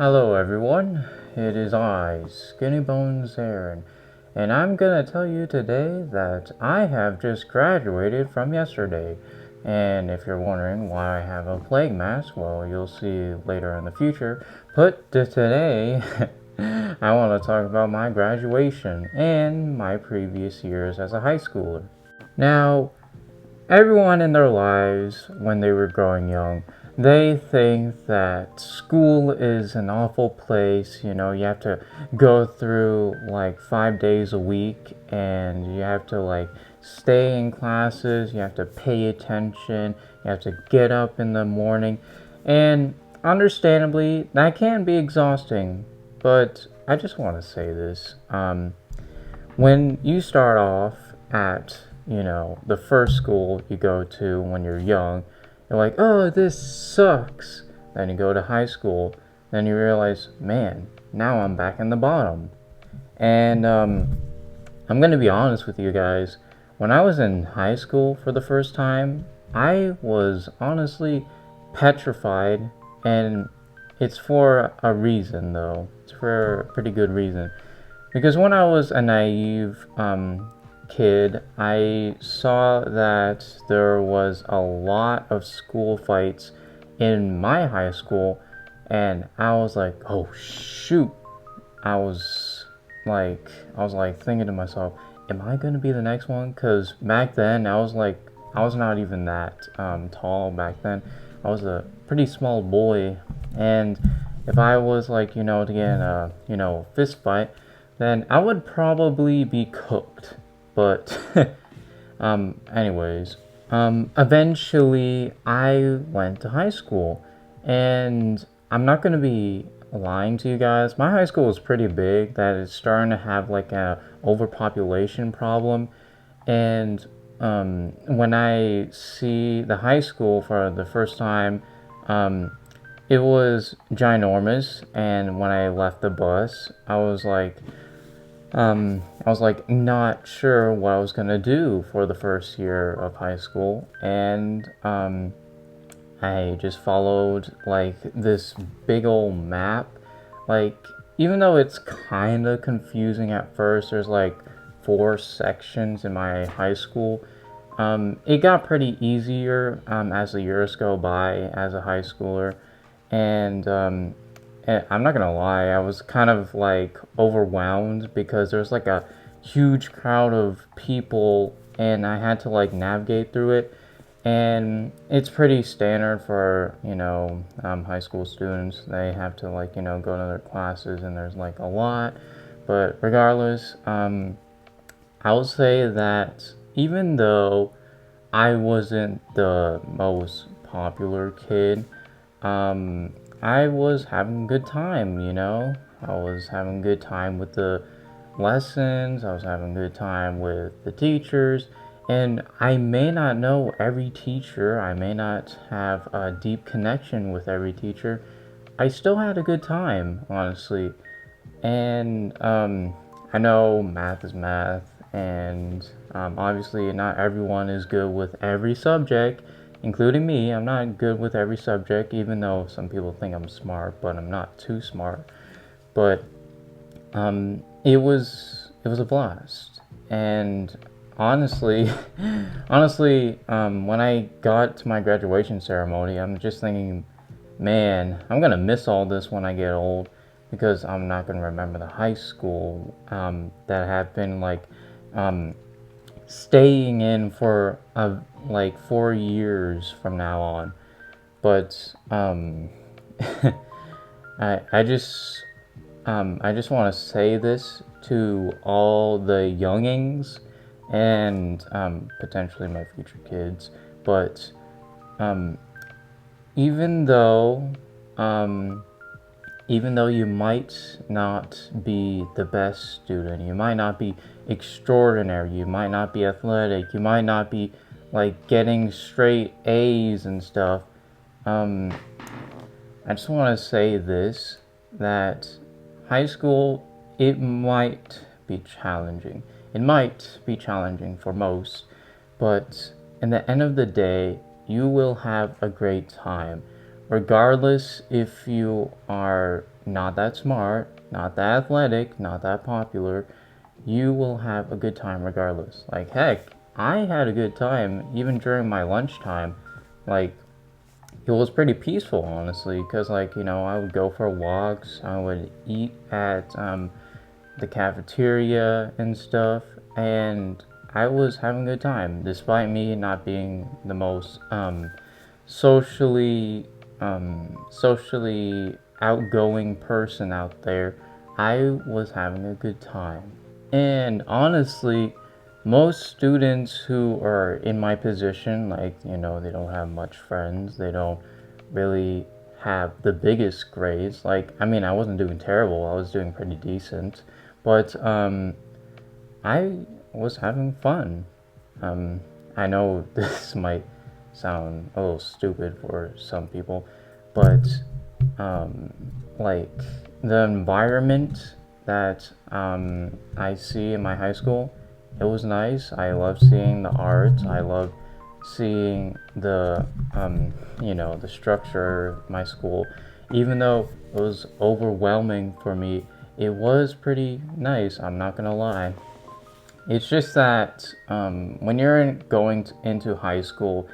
Hello everyone, it is I, Skinny Bones Aaron, and I'm gonna tell you today that I have just graduated from yesterday. And if you're wondering why I have a plague mask, well, you'll see later in the future. But today, I want to talk about my graduation and my previous years as a high schooler. Now, everyone in their lives, when they were growing young, they think that school is an awful place. You have to go through like 5 days a week and you have to like stay in classes, you have to pay attention, you have to get up in the morning. And understandably, that can be exhausting. But I just want to say this. When you start off at, the first school you go to when you're young, you're like, oh, this sucks. Then you go to high school, then you realize, man, now I'm back in the bottom. And I'm going to be honest with you guys. When I was in high school for the first time, I was honestly petrified, and it's for a reason, though. It's for a pretty good reason. Because when I was a naive kid, I saw that there was a lot of school fights in my high school, and I was like, oh shoot. I was I was like thinking to myself, am I gonna be the next one? Because back then I was not even that tall back then. I was a pretty small boy, and if I was like, to get in a, fist fight, then I would probably be cooked. But anyways, eventually I went to high school, and I'm not gonna be lying to you guys. My high school is pretty big. That is starting to have like a overpopulation problem, and when I see the high school for the first time, it was ginormous. And when I left the bus, I was like not sure what I was gonna do for the first year of high school, and I just followed like this big old map. Like, even though it's kind of confusing at first, there's like 4 sections in my high school. It got pretty easier as the years go by as a high schooler, and I'm not gonna lie, I was kind of like overwhelmed because there's like a huge crowd of people and I had to like navigate through it. And it's pretty standard for, high school students. They have to like, go to their classes and there's like a lot. But regardless, I will say that even though I wasn't the most popular kid, I was having a good time. I was having a good time with the lessons, I was having a good time with the teachers, and I may not know every teacher, I may not have a deep connection with every teacher. I still had a good time, honestly. And I know math is math, and obviously, not everyone is good with every subject, including me. I'm not good with every subject, even though some people think I'm smart, but I'm not too smart. But it was a blast, and honestly, when I got to my graduation ceremony, I'm just thinking, man, I'm gonna miss all this when I get old, because I'm not gonna remember the high school that I have been like staying in for like 4 years from now on. But I I just want to say this to all the youngings and potentially my future kids. But um, even though um, even though you might not be the best student, you might not be extraordinary, you might not be athletic, you might not be like getting straight A's and stuff. Um, I just want to say this, that high school, it might be challenging. It might be challenging for most, but in the end of the day, you will have a great time. Regardless if you are not that smart, not that athletic, not that popular, you will have a good time regardless. Like, heck, I had a good time even during my lunchtime. Like, it was pretty peaceful, honestly, because, like, I would go for walks, I would eat at the cafeteria and stuff, and I was having a good time, despite me not being the most socially outgoing person out there. I was having a good time. And honestly, most students who are in my position, like, they don't have much friends, they don't really have the biggest grades. Like, I mean, I wasn't doing terrible, I was doing pretty decent, but I was having fun. I know this might sound a little stupid for some people, but um, like the environment that I see in my high school, it was nice. I love seeing the art. I love seeing the structure of my school. Even though it was overwhelming for me, it was pretty nice. I'm not gonna lie. It's just that when you're into high school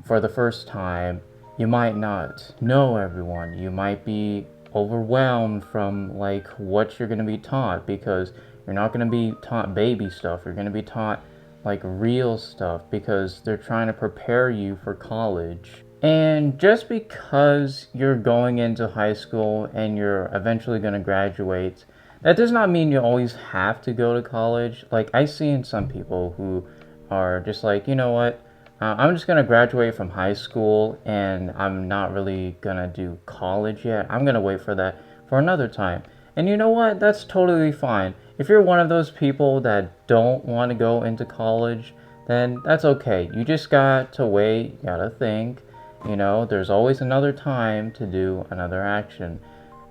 for the first time, you might not know everyone. You might be overwhelmed from like what you're going to be taught, because you're not going to be taught baby stuff. You're going to be taught like real stuff, because they're trying to prepare you for college. And just because you're going into high school and you're eventually going to graduate, that does not mean you always have to go to college. Like, I see in some people who are just like, you know what, I'm just going to graduate from high school and I'm not really going to do college yet. I'm going to wait for that for another time. And you know what? That's totally fine. If you're one of those people that don't want to go into college, then that's okay. You just got to wait, you got to think. There's always another time to do another action.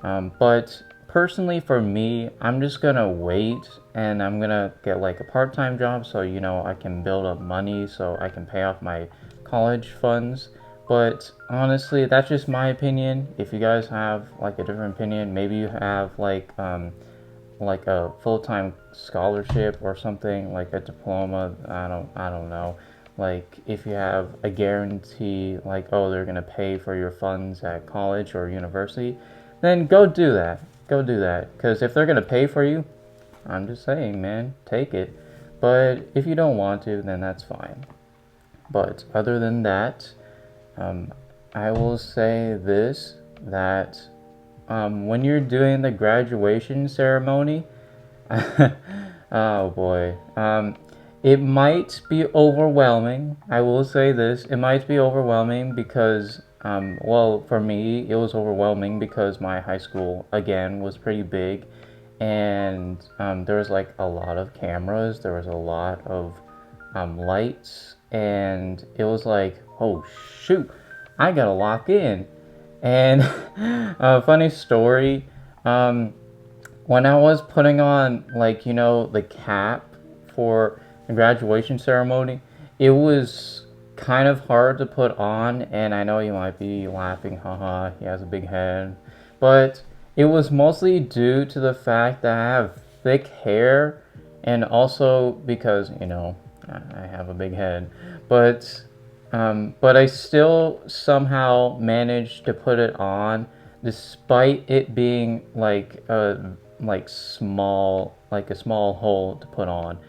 But personally, for me, I'm just gonna wait and I'm gonna get like a part-time job so I can build up money so I can pay off my college funds. But honestly, that's just my opinion. If you guys have like a different opinion, maybe you have like a full-time scholarship or something, like a diploma. I don't know. Like, if you have a guarantee, like, oh, they're gonna pay for your funds at college or university, then go do that. Go do that. Because if they're gonna pay for you, I'm just saying, man, take it. But if you don't want to, then that's fine. But other than that, I will say this, that when you're doing the graduation ceremony, oh boy, it might be overwhelming. I will say this, it might be overwhelming because, well, for me, it was overwhelming because my high school, again, was pretty big, and there was like a lot of cameras, there was a lot of lights, and it was like, oh shoot, I gotta lock in. And a funny story, when I was putting on, like, the cap for the graduation ceremony, it was kind of hard to put on, and I know you might be laughing, haha, he has a big head, but it was mostly due to the fact that I have thick hair, and also because, I have a big head, but I still somehow managed to put it on, despite it being like a small hole to put on.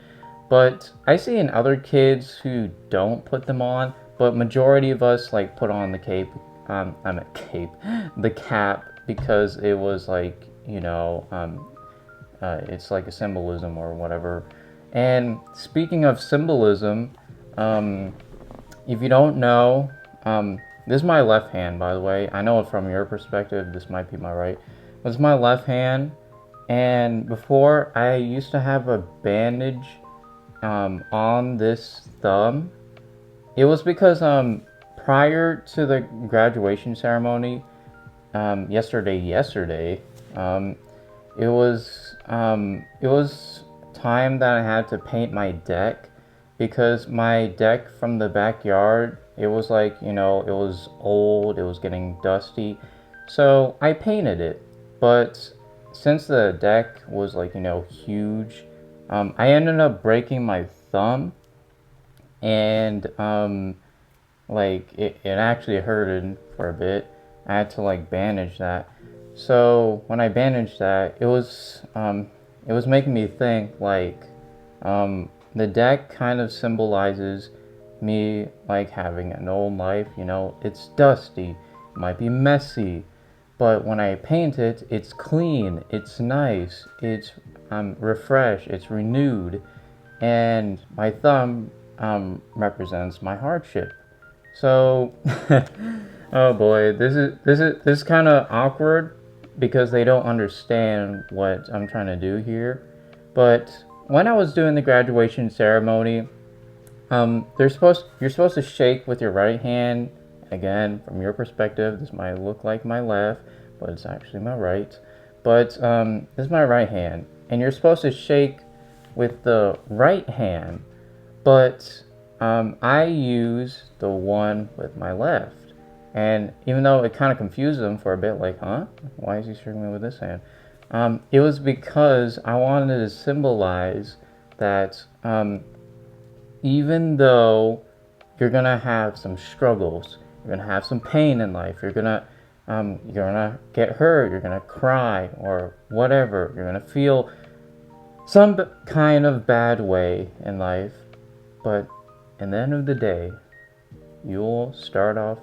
But I see in other kids who don't put them on, but majority of us like put on the cape. The cap, because it was like, it's like a symbolism or whatever. And speaking of symbolism, if you don't know, this is my left hand, by the way. I know from your perspective, this might be my right. This is my left hand, and before I used to have a bandage on this thumb. It was because prior to the graduation ceremony, yesterday, it was time that I had to paint my deck, because my deck from the backyard, it was like, it was old, it was getting dusty, so I painted it. But since the deck was like, huge, I ended up breaking my thumb, and like it actually hurted for a bit. I had to like bandage that. So when I bandaged that, it was making me think like the deck kind of symbolizes me like having an old life. It's dusty, it might be messy, but when I paint it, it's clean, it's nice, it's refreshed, it's renewed, and my thumb represents my hardship. So, oh boy, this is kind of awkward because they don't understand what I'm trying to do here. But when I was doing the graduation ceremony, you're supposed to shake with your right hand. Again, from your perspective, this might look like my left, but it's actually my right. But this is my right hand, and you're supposed to shake with the right hand, but I use the one with my left. And even though it kind of confused them for a bit, like, huh? Why is he struggling with this hand? It was because I wanted to symbolize that even though you're gonna have some struggles, you're gonna have some pain in life, you're gonna get hurt, you're gonna cry or whatever, you're gonna feel some kind of bad way in life, but at the end of the day, you'll start off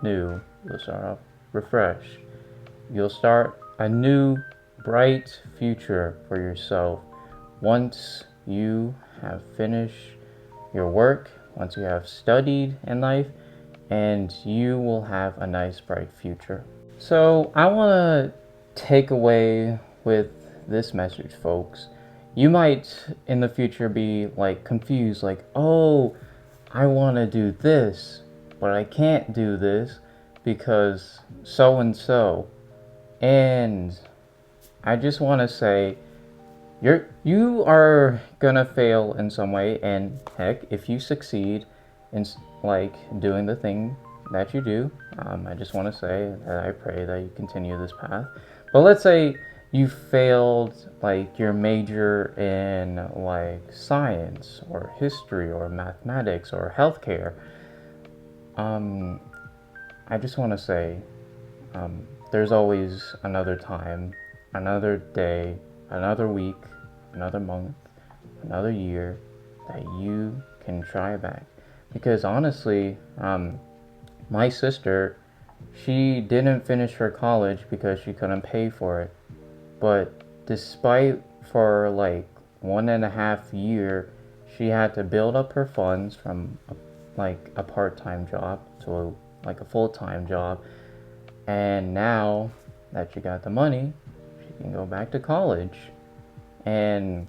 new, you'll start off refreshed, you'll start a new bright future for yourself once you have finished your work, once you have studied in life, and you will have a nice bright future. So I want to take away with this message, folks. You might in the future be like confused, like, oh, I want to do this, but I can't do this because so and so. And I just want to say, you are gonna fail in some way, and heck, if you succeed in like doing the thing that you do, I just want to say that I pray that you continue this path. But let's say you failed like your major in like science or history or mathematics or healthcare. I just want to say there's always another time, another day, another week, another month, another year that you can try back. Because honestly, my sister, she didn't finish her college because she couldn't pay for it. But despite for like 1.5 years, she had to build up her funds from like a part-time job to like a full-time job. And now that she got the money, she can go back to college. And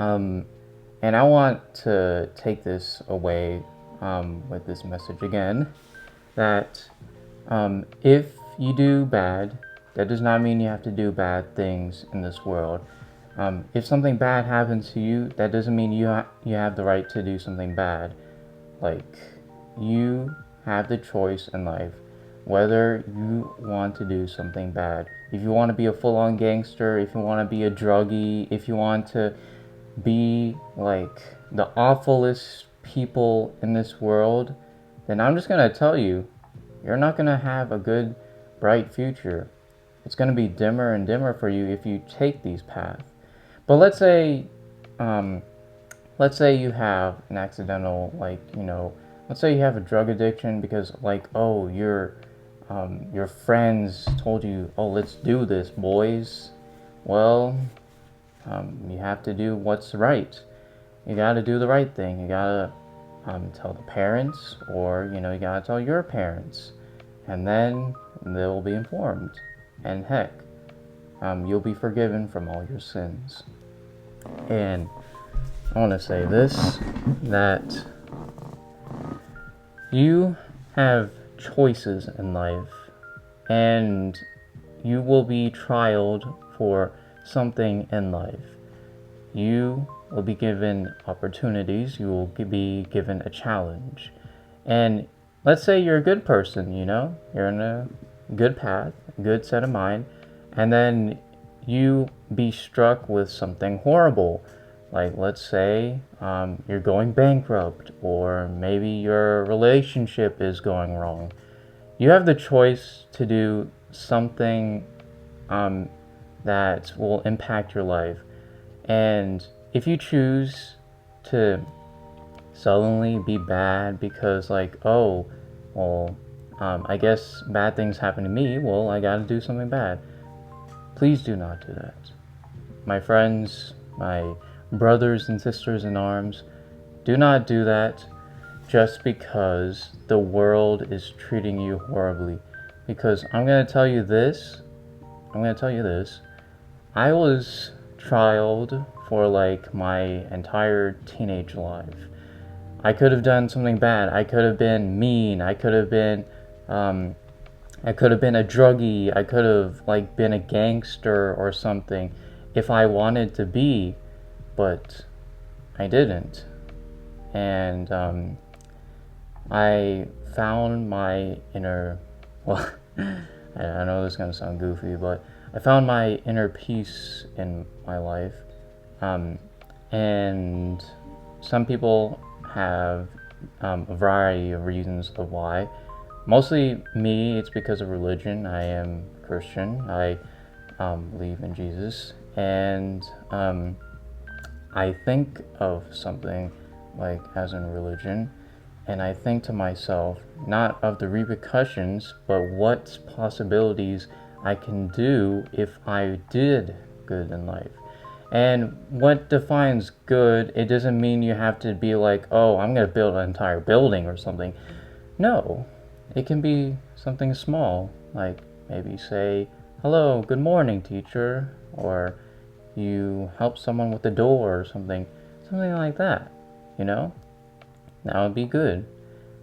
I want to take this away with this message again, that if you do bad, that does not mean you have to do bad things in this world. If something bad happens to you, that doesn't mean you have the right to do something bad. Like, you have the choice in life whether you want to do something bad. If you want to be a full-on gangster, if you want to be a druggie, if you want to be like the awfulest people in this world, then I'm just going to tell you, you're not going to have a good, bright future. It's going to be dimmer and dimmer for you if you take these paths. But let's say you have an accidental, like, let's say you have a drug addiction because, like, oh, your friends told you, oh, let's do this, boys. Well, you have to do what's right. You gotta do the right thing. You gotta tell the parents, or you gotta tell your parents, and then they'll be informed. And heck, you'll be forgiven from all your sins. And I want to say this, that you have choices in life, and you will be trialed for something in life. You will be given opportunities, you will be given a challenge. And let's say you're a good person, you're in a good path, a good set of mind, and then you be struck with something horrible. Like, let's say you're going bankrupt, or maybe your relationship is going wrong. You have the choice to do something that will impact your life. And if you choose to suddenly be bad because, like, oh, well, I guess bad things happen to me, well, I gotta do something bad. Please do not do that. My friends, my brothers and sisters in arms, do not do that just because the world is treating you horribly. Because I'm going to tell you this, I was trialed for like my entire teenage life. I could have done something bad. I could have been mean. I could have been a druggie. I could have like been a gangster or something if I wanted to be, but I didn't. And I found my inner, well, I know this is going to sound goofy, but I found my inner peace in my life. And some people have a variety of reasons of why. Mostly me, it's because of religion. I am Christian. I believe in Jesus. And I think of something like as in religion, and I think to myself, not of the repercussions, but what possibilities I can do if I did good in life. And what defines good, it doesn't mean you have to be like, oh, I'm going to build an entire building or something. No, it can be something small, like maybe say, hello, good morning, teacher, or you help someone with the door or something like that, you know? That would be good.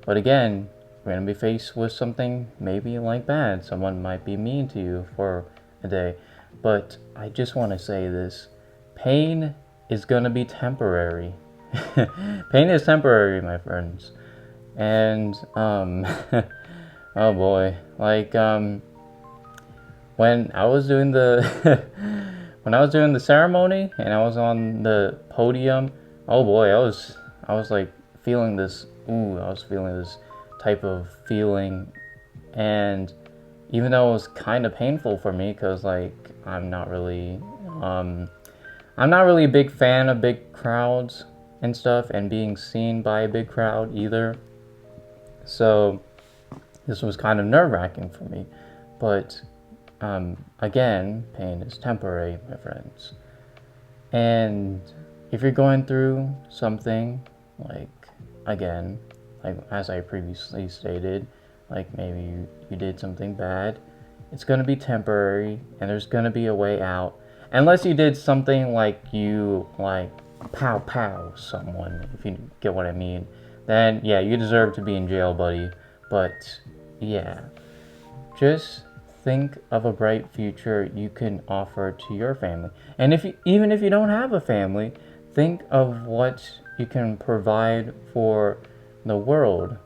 But again, we're going to be faced with something maybe like bad. Someone might be mean to you for a day. But I just want to say this. Pain is going to be temporary. Pain is temporary, my friends. And, oh boy. Like, when I was doing the... when I was doing the ceremony and I was on the podium, oh boy, I was like feeling this, I was feeling this type of feeling. And even though it was kind of painful for me, because like I'm not really a big fan of big crowds and stuff, and being seen by a big crowd either. So this was kind of nerve-wracking for me. But again, pain is temporary, my friends. And if you're going through something, like, again, like as I previously stated, like maybe you did something bad, it's going to be temporary, and there's going to be a way out. Unless you did something like you, like, pow someone, if you get what I mean. Then, yeah, you deserve to be in jail, buddy. But, yeah. Just think of a bright future you can offer to your family. And even if you don't have a family, think of what you can provide for the world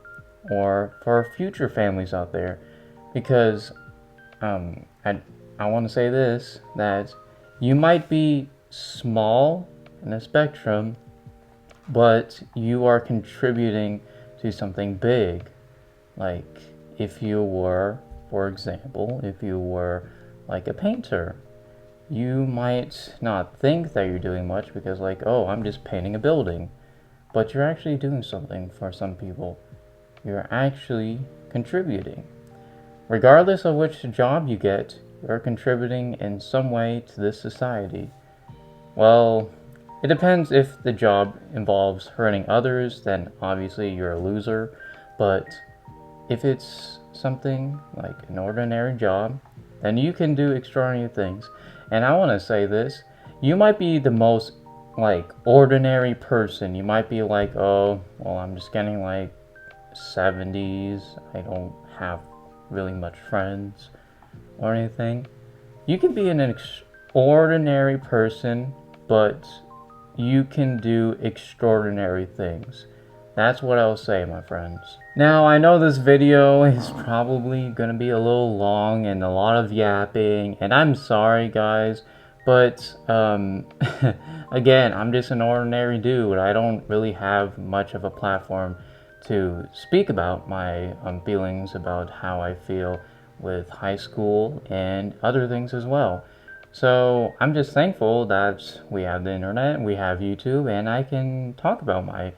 or for future families out there. Because I want to say this, that you might be small in the spectrum, but you are contributing to something big. Like if you were, for example, if you were like a painter, you might not think that you're doing much because like, oh, I'm just painting a building. But you're actually doing something for some people. You're actually contributing. Regardless of which job you get, you're contributing in some way to this society. Well, it depends. If the job involves hurting others, then obviously you're a loser. But if it's something like an ordinary job, then you can do extraordinary things. And I want to say this, you might be the most like ordinary person. You might be like, oh, well, I'm just getting like 70s. I don't have really much friends or anything. You can be an extraordinary person, but you can do extraordinary things. That's what I'll say, my friends. Now, I know this video is probably gonna be a little long and a lot of yapping, and I'm sorry, guys, but again, I'm just an ordinary dude. I don't really have much of a platform to speak about my feelings about how I feel with high school and other things as well. So I'm just thankful that we have the internet, we have YouTube, and I can talk about my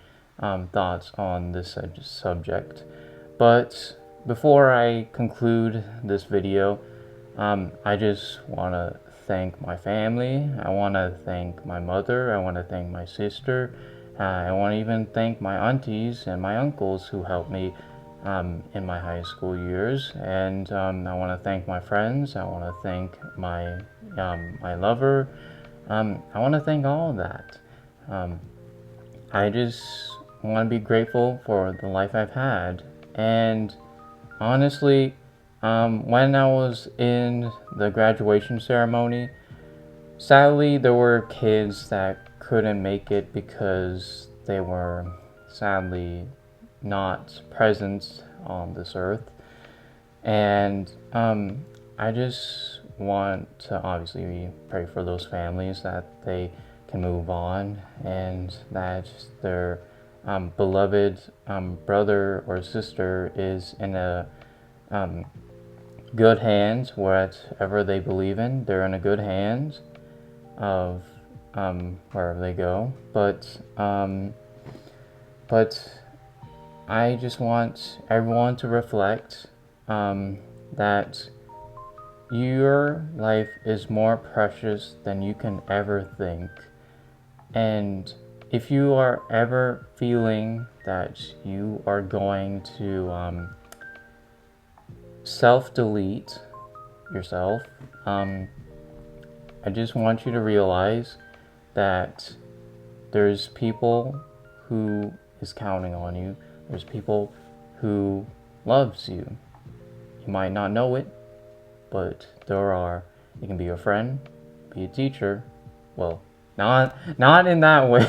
thoughts on this subject. But before I conclude this video, I just want to thank my family. I want to thank my mother. I want to thank my sister. I want to even thank my aunties and my uncles who helped me in my high school years. And I want to thank my friends. I want to thank my lover. I want to thank all of that. I just want to be grateful for the life I've had. And honestly, when I was in the graduation ceremony, sadly, there were kids that couldn't make it because they were sadly not present on this earth. And I just want to obviously pray for those families that they can move on and that their beloved brother or sister is in a good hands whatever they believe in. They're in a good hands of wherever they go. But I just want everyone to reflect that your life is more precious than you can ever think. And if you are ever feeling that you are going to self-delete yourself, I just want you to realize that there's people who is counting on you. There's people who loves you. You might not know it, but there are. It can be a friend, be a teacher. Well, not in that way,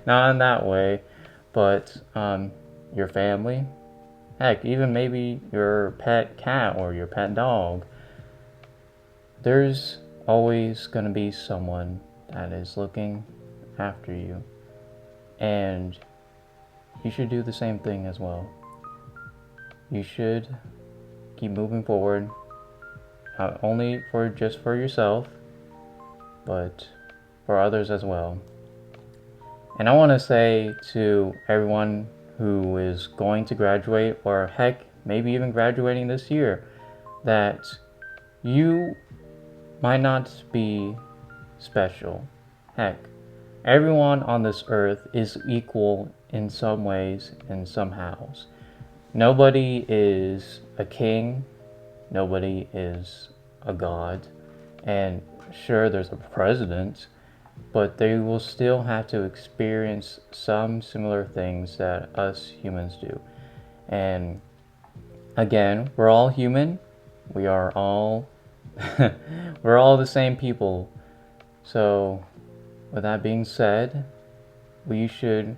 not in that way, but your family. Heck, even maybe your pet cat or your pet dog. There's always going to be someone that is looking after you, and you should do the same thing as well. You should keep moving forward, not only for yourself, but for others as well. And I want to say to everyone who is going to graduate, or heck, maybe even graduating this year, that you might not be special. Heck, everyone on this earth is equal in some ways and somehows. Nobody is a king, nobody is a god, and sure, there's a president, but they will still have to experience some similar things that us humans do. And again, we're all human. We are all we're all the same people. So with that being said, we should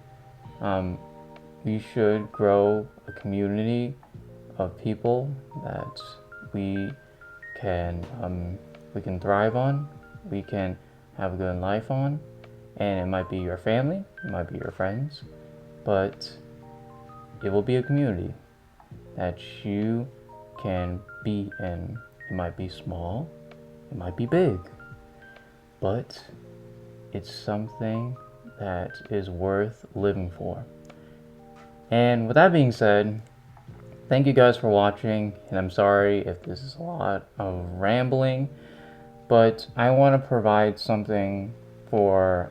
grow a community of people that we can thrive on, we can have a good life on. And it might be your family, it might be your friends, but it will be a community that you can be in. It might be small, it might be big, but it's something that is worth living for. And with that being said, thank you guys for watching, and I'm sorry if this is a lot of rambling, but I want to provide something for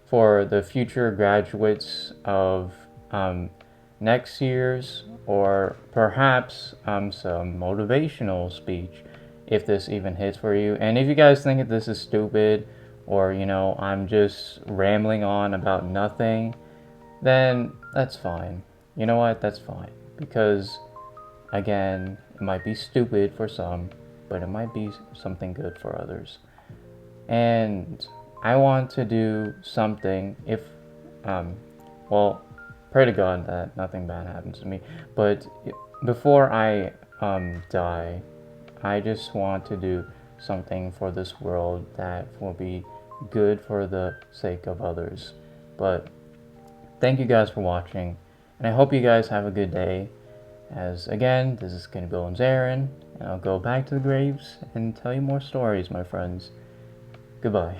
for the future graduates of next year's, or perhaps some motivational speech, if this even hits for you. And if you guys think that this is stupid, or I'm just rambling on about nothing, then that's fine. You know what? That's fine. Because, again, it might be stupid for some, but it might be something good for others. And I want to do something, if, well, pray to God that nothing bad happens to me. But before I die, I just want to do something for this world that will be good for the sake of others. But thank you guys for watching, and I hope you guys have a good day. As again, this is Skinny Bones Aaron, and I'll go back to the graves and tell you more stories, my friends. Goodbye.